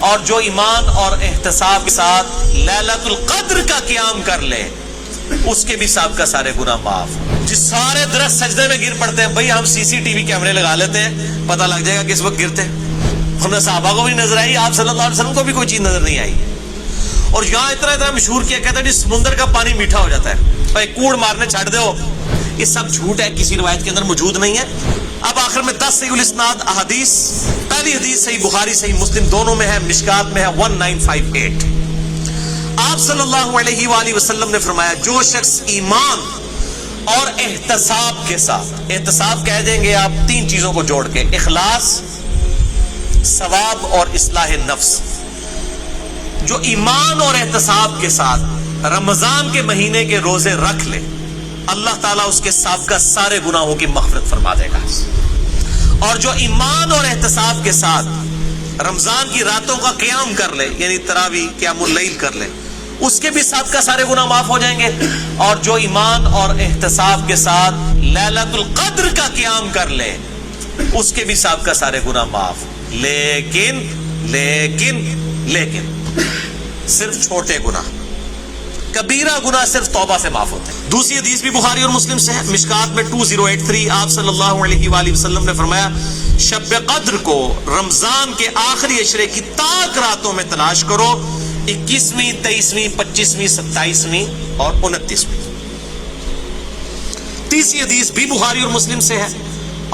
اور جو ایمان اور احتساب کے ساتھ لیلۃ القدر کا قیام کر لے اس کے بھی سابقہ سارے گناہ معاف. جس سارے درست سجدے میں گر پڑتے ہیں, بھائی ہم CCTV کیمرے لگا لیتے ہیں, پتہ لگ جائے گا کس وقت گرتے ہیں. ہمیں صحابہ کو بھی نظر آئی, آپ صلی اللہ علیہ وسلم کو بھی کوئی چیز نظر نہیں آئی. اور یہاں اتنا مشہور کیا کہتا ہے سمندر کا پانی میٹھا ہو جاتا ہے, بھائی کوڑ مارنے چھڑ دو, یہ سب جھوٹ ہے, کسی روایت کے اندر موجود نہیں ہے. اب آخر میں 10 صحیح الاسناد احادیث. پہلی حدیث صحیح بخاری صحیح مسلم دونوں میں ہے, مشکات میں ہے 1958. آپ صلی اللہ علیہ وآلہ وسلم نے فرمایا جو شخص ایمان اور احتساب کے ساتھ, احتساب کہہ دیں گے آپ 3 چیزوں کو جوڑ کے, اخلاص, ثواب اور اصلاح نفس, جو ایمان اور احتساب کے ساتھ رمضان کے مہینے کے روزے رکھ لے, اللہ تعالیٰ اس کے سابقہ سارے گناہوں کی مغفرت فرما دے گا. اور جو ایمان اور احتساب کے ساتھ رمضان کی راتوں کا قیام کر لے, یعنی تراویح قیام اللیل کر لے, اس کے بھی سابقہ سارے گناہ معاف ہو جائیں گے. اور جو ایمان اور احتساب کے ساتھ لیلۃ القدر کا قیام کر لے اس کے بھی سابقہ سارے گناہ معاف. لیکن لیکن لیکن صرف چھوٹے گناہ, کبیرہ گناہ صرف توبہ سے معاف ہوتے ہیں. دوسری حدیث بھی بخاری اور مسلم سے ہے, مشکات میں 2083. آپ صلی اللہ علیہ وآلہ وسلم نے فرمایا شب قدر کو رمضان کے آخری عشرے کی تاک راتوں میں تلاش کرو, 21ویں 23ویں 25ویں 27ویں اور 29ویں. تیسری حدیث بھی بخاری اور مسلم سے ہے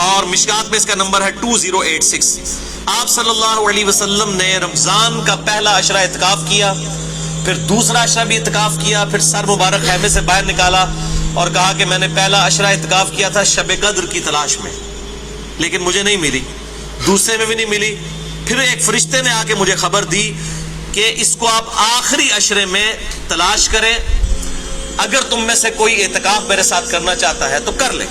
اور مشکات میں اس کا نمبر ہے 2086. آپ صلی اللہ علیہ وسلم نے رمضان کا پہلا عشرہ اعتکاف کیا, پھر دوسرا عشرہ بھی اعتکاف کیا, پھر سر مبارک خیمے سے باہر نکالا اور کہا کہ میں نے پہلا عشرہ اعتکاف کیا تھا شب قدر کی تلاش میں, لیکن مجھے نہیں ملی, دوسرے میں بھی نہیں ملی. پھر ایک فرشتے نے آ کے مجھے خبر دی کہ اس کو آپ آخری عشرے میں تلاش کریں, اگر تم میں سے کوئی اعتکاف میرے ساتھ کرنا چاہتا ہے تو کر لے.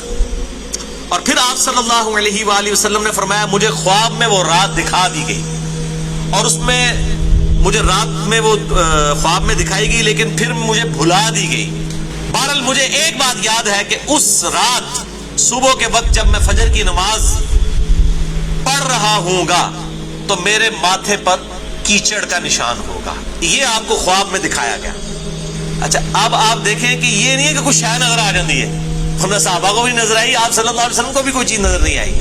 اور پھر آپ صلی اللہ علیہ وآلہ وسلم نے فرمایا مجھے خواب میں وہ رات دکھا دی گئی, اور اس میں مجھے رات میں وہ خواب میں دکھائی گئی, لیکن پھر مجھے بھلا دی گئی. بہرحال مجھے ایک بات یاد ہے کہ اس رات صبح کے وقت جب میں فجر کی نماز پڑھ رہا ہوں گا تو میرے ماتھے پر کیچڑ کا نشان ہوگا. یہ آپ کو خواب میں دکھایا گیا. اچھا اب آپ دیکھیں کہ یہ نہیں ہے کہ کچھ شے نظر آ جاتی ہے, ہم نے صحابہ کو بھی نظر آئی, آپ صلی اللہ علیہ وسلم کو بھی کوئی چیز نظر نہیں آئی.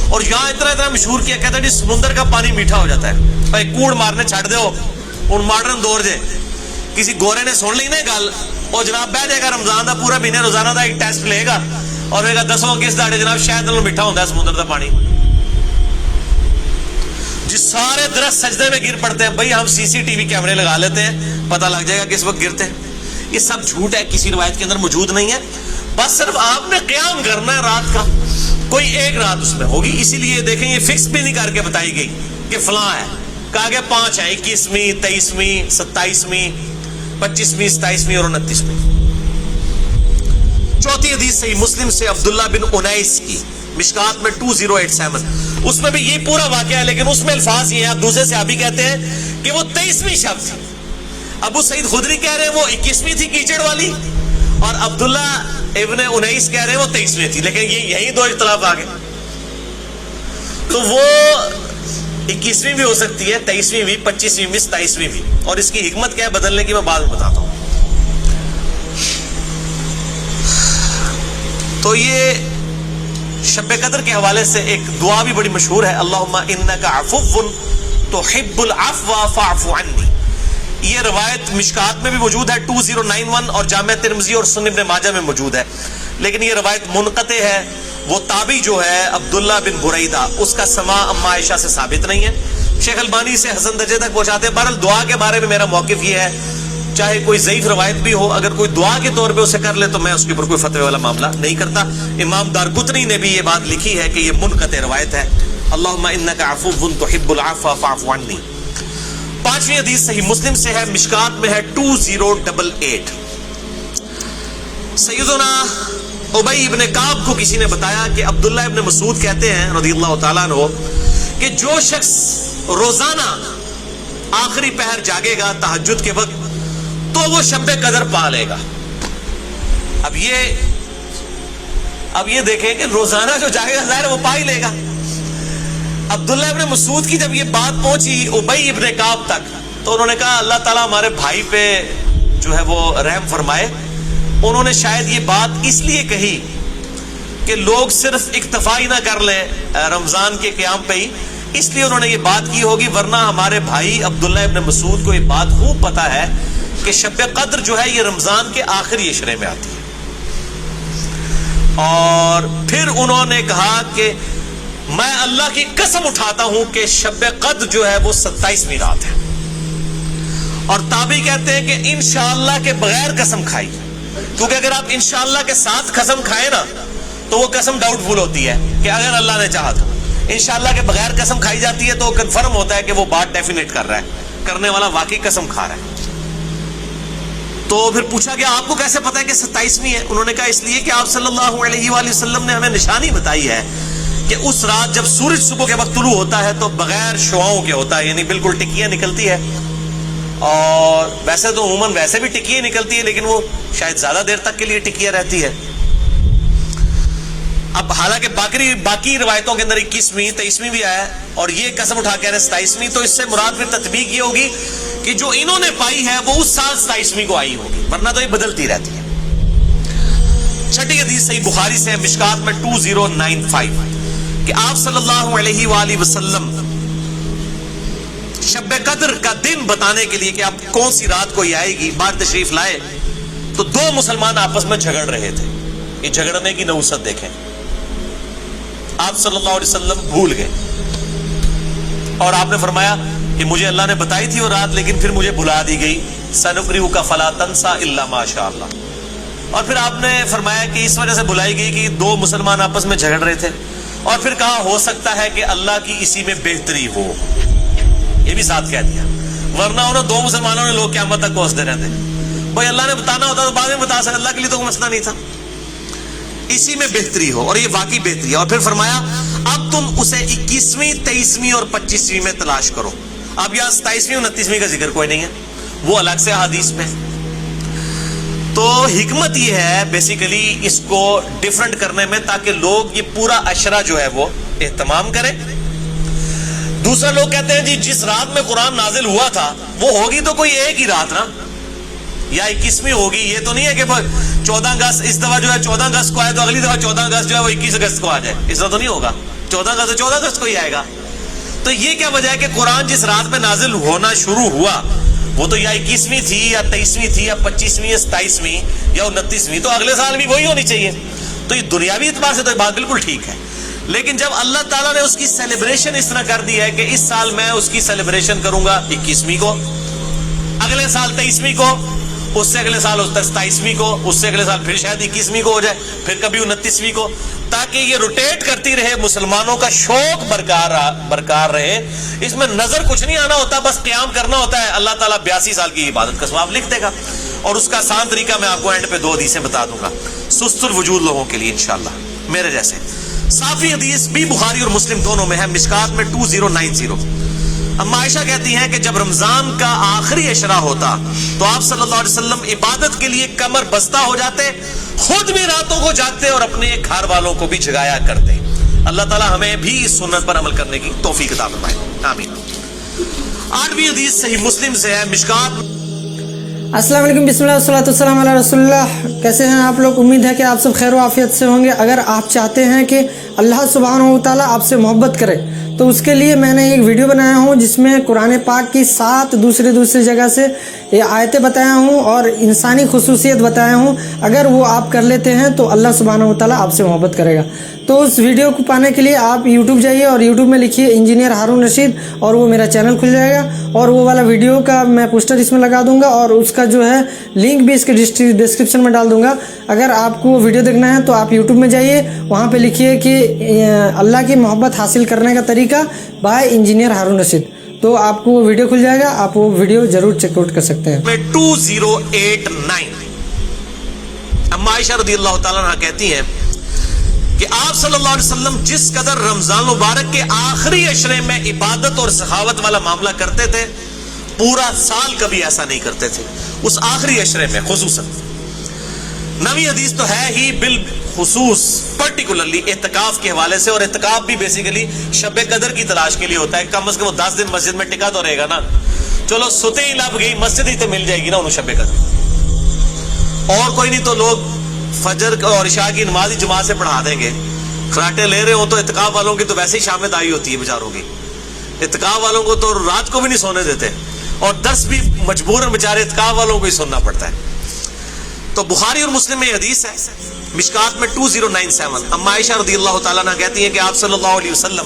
اور یہاں اتنا مشہور کیا کہتا ہے سمندر کا پانی میٹھا ہو جاتا ہے, بھائی کوڑ مارنے چھڑ دو. اور ماڈرن دور جے کسی گورے نے سن لی نا گل, اور جناب بہ جائے گا رمضان دا پورا مہینہ روزانہ دا ایک ٹیسٹ لے گا اور کہے گا 10 کس داڑے جناب شاید نالوں میٹھا ہوتا ہے سمندر دا پانی. جس سارے درست سجدے میں گر پڑتے ہیں, بھائی ہم CCTV کیمرے لگا لیتے ہیں, پتہ لگ جائے گا کس وقت گرتے ہیں. یہ سب جھوٹ ہے, کسی روایت کے اندر موجود نہیں ہے. بس صرف آپ نے قیام کرنا ہے رات کا, کوئی ایک رات اس میں ہوگی. اسی لیے دیکھیں یہ فکس بھی نہیں کر کے بتائی گئی کہ فلاں ہے, کہا گیا 5 ہے, 21ویں 23ویں 27ویں 25ویں 27ویں اور 29ویں. چوتھی حدیث صحیح مسلم سے عبداللہ بن انیس کی, مشکات میں 2087. اس میں بھی یہ پورا واقعہ ہے, لیکن اس میں الفاظ یہ ہیں, آپ دوسرے صحابی کہتے ہیں کہ وہ 23ویں شب تھی. ابو سعید خدری کہہ رہے ہیں وہ 21ویں تھی کیچڑ والی, اور عبداللہ ابن انیس کہہ رہے ہیں وہ 23ویں تھی. لیکن یہی 2 اختلاف آ گئے. تو وہ 21ویں بھی ہو سکتی ہے, 23ویں بھی, 25ویں بھی, 27ویں بھی. اور اس کی حکمت کیا ہے بدلنے کی میں بعد میں بتاتا ہوں. تو یہ شب قدر کے حوالے سے ایک دعا بھی بڑی مشہور ہے, اللہم انک عفو تحب العفو فاعف عنی. یہ روایت مشکات میں بھی موجود ہے 2091, اور جامع ترمذی اور سنن ابن ماجہ میں موجود ہے. لیکن یہ روایت منقطع ہے. وہ تابعی جو ہے عبداللہ بن بریدہ, اس کا سماع اما عائشہ سے ثابت نہیں ہے. شیخ البانی سے حسن درجے تک پہنچاتے ہیں. بہرحال دعا کے بارے میں میرا موقف یہ ہے, چاہے کوئی ضعیف روایت بھی ہو, اگر کوئی دعا کے طور پہ اسے کر لے تو میں اس کے اوپر کوئی فتوی والا معاملہ نہیں کرتا. امام دارقطنی نے بھی یہ بات لکھی ہے کہ یہ منقطع روایت ہے, اللہم انک عفو تحب العفو فاعف عنی. 5ویں حدیث صحیح مسلم سے ہے, مشکات میں ہے 2088. سیدنا ابی ابن کعب کو کسی نے بتایا کہ عبداللہ ابن مسعود کہتے ہیں رضی اللہ تعالیٰ عنہ کہ جو شخص روزانہ آخری پہر جاگے گا تہجد کے وقت تو وہ شب قدر پا لے گا. اب یہ دیکھیں کہ روزانہ جو جاگے گا ظاہر وہ پا ہی لے گا. عبداللہ ابن مسعود کی جب یہ بات پہنچی ابی ابن کعب تک تو انہوں نے کہا اللہ تعالیٰ ہمارے بھائی پہ جو ہے وہ رحم فرمائے. انہوں نے شاید یہ بات اس لیے کہی کہ لوگ صرف اکتفا ہی نہ کر لیں رمضان کے قیام پہ ہی, اس لیے انہوں نے یہ بات کی ہوگی, ورنہ ہمارے بھائی عبداللہ ابن مسعود کو یہ بات خوب پتا ہے کہ شب قدر جو ہے یہ رمضان کے آخری عشرے میں آتی ہے. اور پھر انہوں نے کہا کہ میں اللہ کی قسم اٹھاتا ہوں کہ شب قدر جو ہے وہ 27ویں رات ہے. اور تابعی کہتے ہیں کہ انشاءاللہ کے بغیر قسم کھائی, کیونکہ اگر آپ انشاءاللہ کے ساتھ قسم کھائیں نا تو وہ قسم ڈاؤٹ فل ہوتی ہے کہ اگر اللہ نے چاہا تو. انشاءاللہ کے بغیر قسم کھائی جاتی ہے تو کنفرم ہوتا ہے کہ وہ بات ڈیفینیٹ کر رہا ہے, کرنے والا واقعی قسم کھا رہا ہے. تو پھر پوچھا گیا آپ کو کیسے پتا ہے کہ 27ویں ہے؟ انہوں نے کہا اس لیے کہ آپ صلی اللہ علیہ وآلہ وسلم نے ہمیں نشانی بتائی ہے کہ اس رات جب سورج صبح کے وقت طلوع ہوتا ہے تو بغیر شعاؤں کے ہوتا ہے, یعنی بالکل ٹکیاں نکلتی ہے. اور ویسے تو عموماً ویسے بھی ٹکیاں نکلتی ہے لیکن وہ شاید زیادہ دیر تک کے لیے ٹکیاں رہتی ہے. اب حالانکہ باقی روایتوں کے اندر 21ویں 23ویں بھی آیا ہے اور یہ قسم اٹھا کے 27ویں, تو اس سے مراد پھر تطبیق یہ ہوگی کہ جو انہوں نے پائی ہے وہ اس سال 27ویں کو آئی ہوگی, ورنہ تو یہ بدلتی رہتی ہے. چھٹی حدیث صحیح بخاری سے مشکات میں 2095 کہ آپ صلی اللہ علیہ وآلہ وسلم شب قدر کا دن بتانے کے لیے کہ آپ کون سی رات کو یہ آئے گی بات تشریف لائے تو دو مسلمان آپس میں جھگڑ رہے تھے. یہ جھگڑنے کی نوسط دیکھیں, آپ صلی اللہ علیہ وسلم بھول گئے اور آپ نے فرمایا کہ مجھے اللہ نے بتائی تھی وہ رات لیکن پھر مجھے بھلا دی گئی, سنقرئک فلا تنسى الا ما شاء اللہ. اور پھر آپ نے فرمایا کہ اس وجہ سے بھلائی گئی کہ دو مسلمان آپس میں جھگڑ رہے تھے, اور پھر کہا ہو سکتا ہے کہ اللہ کی اسی میں بہتری ہو, یہ بھی ساتھ کہہ دیا, ورنہ انہوں دو مسلمانوں نے لوگ قیامت تک پہنچتے رہتے. بھائی اللہ نے بتانا ہوتا تو بعد میں بتا سکتے, اللہ کے لیے تو کوئی مسئلہ نہیں تھا, اسی میں بہتری ہو, اور یہ واقعی بہتری ہے. اور پھر فرمایا اب تم اسے 21ویں 23ویں اور 25ویں میں تلاش کرو. اب یہاں 27ویں 29ویں کا ذکر کوئی نہیں ہے, وہ الگ سے حدیث میں. تو حکمت یہ ہے بیسیکلی اس کو ڈیفرنٹ کرنے میں تاکہ لوگ یہ پورا عشرہ جو ہے وہ اہتمام کریں. دوسرا لوگ کہتے ہیں جی جس رات میں قرآن نازل ہوا تھا وہ ہوگی تو کوئی ایک ہی رات نا, یا 21ویں ہوگی, یہ تو نہیں ہے کہ 14 اگست اس دفعہ جو ہے 14 اگست کو آئے تو اگلی دفعہ 14 اگست جو ہے وہ 21 اگست کو آ جائے, اس طرح تو نہیں ہوگا. 14 اگست تو 14 اگست کو ہی آئے گا. تو یہ کیا وجہ ہے کہ قرآن جس رات میں نازل ہونا شروع ہوا وہ تو یا 21ویں تھی یا 23ویں تھی یا 25ویں یا 27ویں یا 29ویں, تو اگلے سال بھی وہی ہونی چاہیے. تو یہ دنیاوی اعتبار سے تو یہ بات بالکل ٹھیک ہے, لیکن جب اللہ تعالیٰ نے اس کی سیلیبریشن اس طرح کر دی ہے کہ اس سال میں اس کی سیلیبریشن کروں گا 21ویں کو, اگلے سال 23ویں کو, اس سے اگلے سال 27ویں کو, اس سے اگلے سال پھر شاید 21ویں کو ہو جائے, پھر کبھی 29ویں کو, تاکہ یہ روٹیٹ کرتی رہے, مسلمانوں کا شوق برقرار رہے. اس میں نظر کچھ نہیں آنا ہوتا, بس قیام کرنا ہوتا ہے. اللہ تعالیٰ 82 سال کی عبادت کا ثواب لکھ دے گا, اور اس کا آسان طریقہ میں آپ کو اینڈ پہ 2 حدیثیں بتا دوں گا سست الوجود لوگوں کے لیے انشاءاللہ میرے جیسے. صافی حدیث بھی بخاری اور مسلم دونوں میں ہے, مشکات میں 2090. اما عائشہ کہتی ہیں کہ جب رمضان کا آخری عشرہ ہوتا تو آپ صلی اللہ علیہ وسلم عبادت کے لیے کمر بستہ ہو جاتے, خود بھی راتوں کو جاگتے اور اپنے گھر والوں کو بھی جگایا کرتے. اللہ تعالی ہمیں بھی اس سنت پر عمل کرنے کی توفیق عطا فرمائے, آمین. 8ویں حدیث صحیح مسلم سے ہے, مشکات. السلام علیکم, بسم اللہ والصلاۃ والسلام علی رسول اللہ. کیسے ہیں آپ لوگ؟ امید ہے کہ آپ سب خیر و عافیت سے ہوں گے. اگر آپ چاہتے ہیں کہ اللہ سبحانہ و تعالیٰ آپ سے محبت کرے تو اس کے لیے میں نے ایک ویڈیو بنایا ہوں جس میں قرآن پاک کی 7 دوسری جگہ سے یہ آیتیں بتایا ہوں اور انسانی خصوصیت بتایا ہوں. اگر وہ آپ کر لیتے ہیں تو اللہ سبحانہ و تعالیٰ آپ سے محبت کرے گا. تو اس ویڈیو کو پانے کے لیے آپ یوٹیوب جائیے اور یوٹیوب میں لکھیے انجینئر ہارون رشید, اور وہ میرا چینل کھل جائے گا, اور وہ والا ویڈیو کا میں پوسٹر اس میں لگا دوں گا, اور اس کا جو ہے لنک بھی اس کے ڈسکرپشن میں ڈال دوں گا. اگر آپ کو ویڈیو دیکھنا ہے تو آپ یوٹیوب میں جائیے, وہاں پہ لکھیے کہ اللہ کی محبت حاصل کرنے کا طریقہ بائے انجینئر ہارون رشید, تو آپ کو وہ ویڈیو کھل جائے گا. آپ وہ ویڈیو ضرور چیک آؤٹ کر سکتے ہیں. 2089 اما عائشہ رضی اللہ تعالیٰ عنہ کہتی ہیں کہ آپ صلی اللہ علیہ وسلم جس قدر رمضان مبارک کے آخری عشرے میں عبادت اور سخاوت والا معاملہ کرتے تھے, پورا سال کبھی ایسا نہیں کرتے تھے, اس آخری عشرے میں خصوصاً. 9ویں حدیث تو ہے ہی بالخصوص پرٹیکولرلی اعتکاف کے حوالے سے، اور اعتکاف بھی بیسیکلی شب قدر کی تلاش کے لیے ہوتا ہے، کم از کم 10 دن مسجد میں ٹکا تو رہے گا نا، چلو ستے ہی لب گئی مسجد ہی تو مل جائے گی نا انہوں شب قدر، اور کوئی نہیں تو لوگ فجر اور عشاء کی نماز ہی جماعت سے پڑھا دیں گے، خراٹے لے رہے ہو تو اعتکاف والوں کی تو ویسے ہی شام میں دائی ہوتی ہے بیچاروں کی، اعتکاف والوں کو تو رات کو بھی نہیں سونے دیتے، اور درس بھی مجبوراً بیچارے اعتکاف والوں کو ہی سننا پڑتا ہے۔ تو بخاری اور مسلم میں حدیث ہے مشکات میں 2097، اما عائشہ رضی اللہ تعالیٰ عنہ کہتی ہیں کہ آپ صلی اللہ علیہ وسلم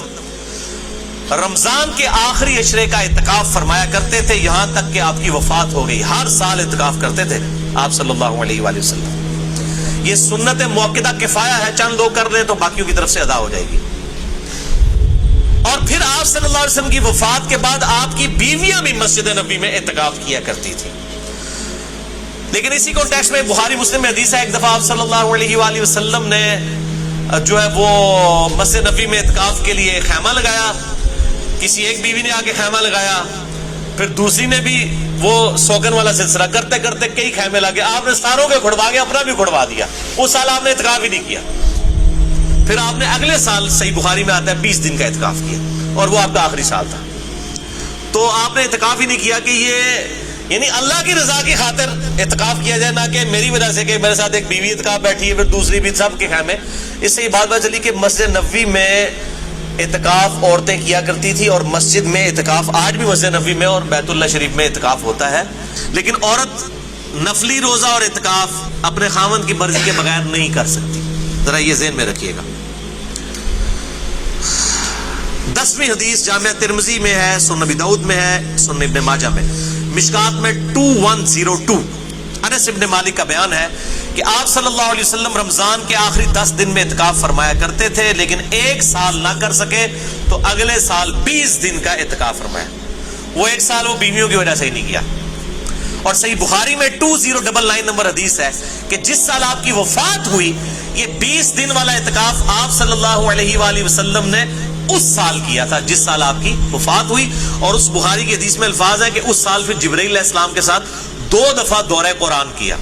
رمضان کے آخری عشرے کا اعتکاف فرمایا کرتے تھے یہاں تک کہ آپ کی وفات ہو گئی، ہر سال اعتکاف کرتے تھے آپ صلی اللہ علیہ وآلہ وسلم۔ یہ سنت موقدہ کفایہ ہے، چند لوگ کر لیں تو باقیوں کی طرف سے ادا ہو جائے گی۔ اور پھر آپ صلی اللہ علیہ وسلم کی وفات کے بعد آپ کی بیویاں بھی مسجد نبوی میں اعتکاف کیا کرتی تھی، لیکن اسی کانٹیکسٹ میں بخاری مسلم میں حدیث ہے ایک دفعہ آپ صلی اللہ علیہ وآلہ وسلم نے جو ہے وہ مسجد نبوی میں اعتکاف کے لیے خیمہ لگایا، کسی ایک بیوی نے آ کے خیمہ لگایا، پھر دوسری نے بھی وہ سوگن والا سلسلہ کرتے کرتے کئی خیمے لگے، آپ نے ساروں کے کھڑوا کے اپنا بھی کھڑوا دیا، اس سال آپ نے اعتکاف ہی نہیں کیا، پھر آپ نے اگلے سال صحیح بخاری میں آتا ہے 20 دن کا اعتکاف کیا، اور وہ آپ کا آخری سال تھا۔ تو آپ نے اعتکاف ہی نہیں کیا کہ یہ یعنی اللہ کی رضا کی خاطر اعتکاف کیا جائے، نہ کہ میری وجہ سے کہ میرے ساتھ ایک بیوی اعتکاف بیٹھی ہے پھر دوسری بھی، سب کے خیمے۔ اس سے یہ بات پتہ چلی کہ مسجد نبوی میں اعتکاف عورتیں کیا کرتی تھی، اور مسجد میں اعتکاف آج بھی مسجد نبوی میں اور بیت اللہ شریف میں اعتکاف ہوتا ہے، لیکن عورت نفلی روزہ اور اعتکاف اپنے خاوند کی مرضی کے بغیر نہیں کر سکتی، ذرا یہ ذہن میں رکھیے گا۔ 10ویں حدیث جامعہ ترمذی میں ہے، سنن ابی داؤد میں ہے، سنن ابن ماجہ میں، مشکات میں 2102 انس ابن مالک کا بیان ہے کہ آپ صلی اللہ علیہ وسلم رمضان کے آخری 10 دن میں اعتکاف فرمایا کرتے تھے، لیکن ایک سال نہ کر سکے تو اگلے سال 20 دن کا اعتکاف فرمایا، وہ ایک سال وہ بیویوں کی وجہ سے ہی نہیں کیا۔ اور صحیح بخاری میں 2099 نمبر حدیث ہے کہ جس سال آپ کی وفات ہوئی یہ 20 دن والا اعتکاف آپ صلی اللہ علیہ وآلہ وسلم نے اس سال کیا تھا جس سال آپ کی وفات ہوئی، اور اس بخاری کی حدیث میں الفاظ ہے کہ اس سال پھر جبرائیل علیہ السلام کے ساتھ 2 دفعہ دورہ قرآن کیا۔